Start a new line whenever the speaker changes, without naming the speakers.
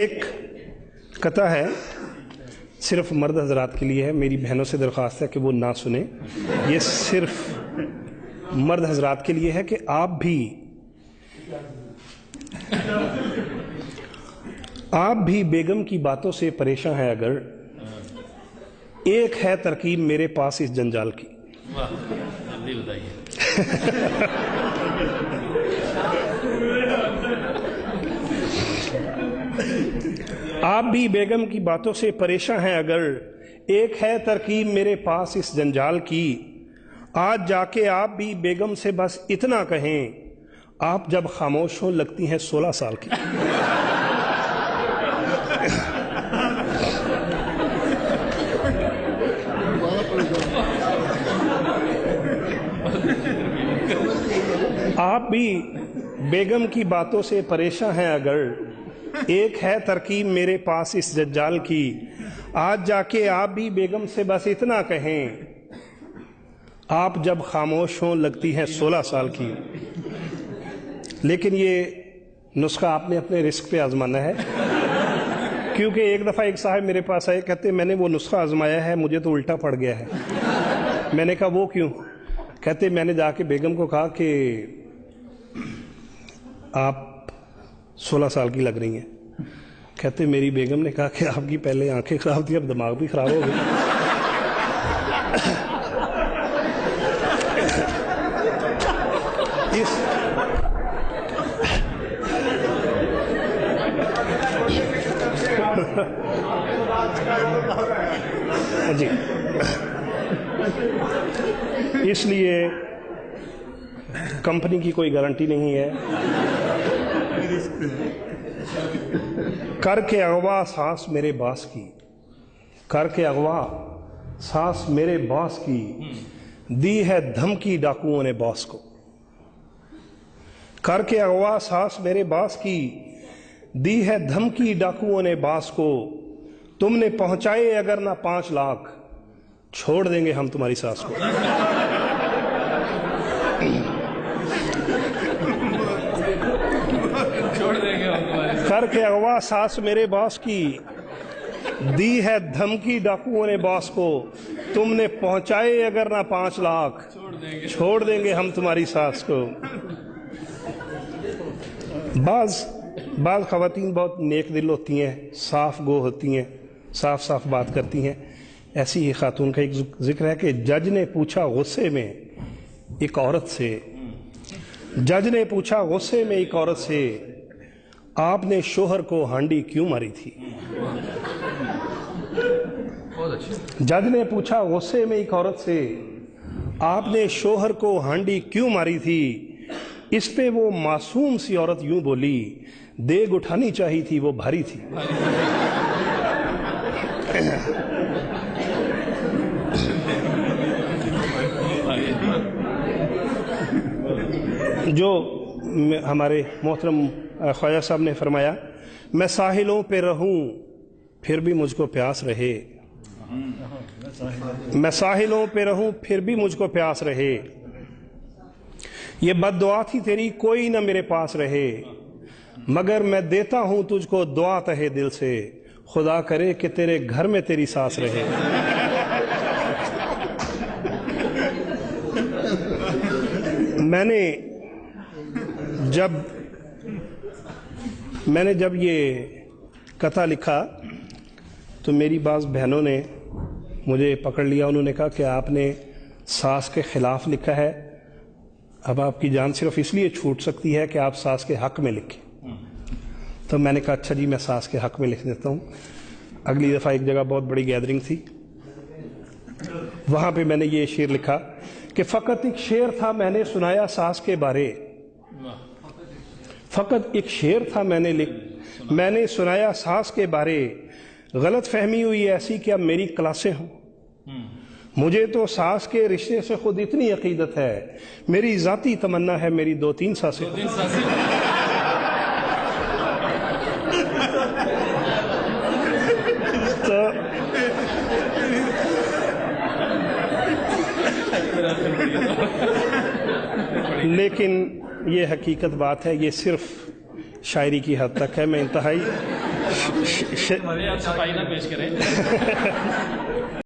ایک قطع ہے صرف مرد حضرات کے لیے ہے. میری بہنوں سے درخواست ہے کہ وہ نہ سنیں. یہ صرف مرد حضرات کے لیے ہے کہ آپ بھی بیگم کی باتوں سے پریشان ہیں. اگر ایک ہے ترکیب میرے پاس اس جنجال کی. آپ بھی بیگم کی باتوں سے پریشان ہیں. اگر ایک ہے ترکیب میرے پاس اس جنجال کی. آج جا کے آپ بھی بیگم سے بس اتنا کہیں, آپ جب خاموش ہوں لگتی ہیں 16 سال کی. آپ بھی بیگم کی باتوں سے پریشان ہیں. اگر ایک ہے ترکیب میرے پاس اس جنجال کی. آج جا کے آپ بھی بیگم سے بس اتنا کہیں, آپ جب خاموش ہوں لگتی ہیں 16 سال کی. لیکن یہ نسخہ آپ نے اپنے رسک پہ آزمانا ہے, کیونکہ ایک دفعہ ایک صاحب میرے پاس آئے, کہتے میں نے وہ نسخہ آزمایا ہے, مجھے تو الٹا پڑ گیا ہے. میں نے کہا وہ کیوں؟ کہتے میں نے جا کے بیگم کو کہا کہ آپ 16 سال کی لگ رہی ہیں. کہتے میری بیگم نے کہا کہ آپ کی پہلے آنکھیں خراب تھی, اب دماغ بھی خراب ہو گئی. جی, اس لیے کمپنی کی کوئی گارنٹی نہیں ہے. کر کے اغوا سانس میرے باس کی, کر کے اغوا سانس میرے باس کی, دی ہے دھمکی ڈاکوؤں نے باس کو. کر کے اغوا سانس میرے باس کی, دی ہے دھمکی ڈاکوؤں نے باس کو. تم نے پہنچائے اگر نہ 5 لاکھ, چھوڑ دیں گے ہم تمہاری ساس کو. کر کے اغوا سانس میرے باس کی, دی ہے دھمکی ڈاکوؤں نے باس کو. تم نے پہنچائے اگر نہ 5 لاکھ, چھوڑ دیں گے ہم تمہاری ساس کو. بعض خواتین بہت نیک دل ہوتی ہیں, صاف گو ہوتی ہیں, صاف صاف بات کرتی ہیں. ایسی ہی خاتون کا ایک ذکر ہے کہ جج نے پوچھا غصے میں ایک عورت سے, جج نے پوچھا غصے میں ایک عورت سے, آپ نے شوہر کو ہانڈی کیوں ماری تھی. جج نے پوچھا غصے میں ایک عورت سے, آپ نے شوہر کو ہانڈی کیوں ماری تھی. اس پہ وہ معصوم سی عورت یوں بولی, دیگ اٹھانی چاہی تھی وہ بھاری تھی. جو ہمارے محترم خواجہ صاحب نے فرمایا, میں ساحلوں پہ رہوں پھر بھی مجھ کو پیاس رہے, میں ساحلوں پہ رہوں پھر بھی مجھ کو پیاس رہے. یہ بد دعا تھی تیری کوئی نہ میرے پاس رہے, مگر میں دیتا ہوں تجھ کو دعا تہے دل سے, خدا کرے کہ تیرے گھر میں تیری ساس رہے. میں نے جب یہ قطع لکھا تو میری بعض بہنوں نے مجھے پکڑ لیا. انہوں نے کہا کہ آپ نے ساس کے خلاف لکھا ہے, اب آپ کی جان صرف اس لیے چھوٹ سکتی ہے کہ آپ ساس کے حق میں لکھیں. تو میں نے کہا اچھا جی, میں ساس کے حق میں لکھ دیتا ہوں. اگلی دفعہ ایک جگہ بہت بڑی گیدرنگ تھی, وہاں پہ میں نے یہ شعر لکھا کہ فقط ایک شعر تھا میں نے سنایا ساس کے بارے, فقط ایک شعر تھا میں نے سنایا ساس کے بارے. غلط فہمی ہوئی ایسی کہ اب میری کلاسیں ہوں. مجھے تو ساس کے رشتے سے خود اتنی عقیدت ہے, میری ذاتی تمنا ہے میری 2-3 ساسیں. لیکن یہ حقیقت بات ہے, یہ صرف شاعری کی حد تک ہے. میں انتہائی
آپ صفائی نہ پیش کریں.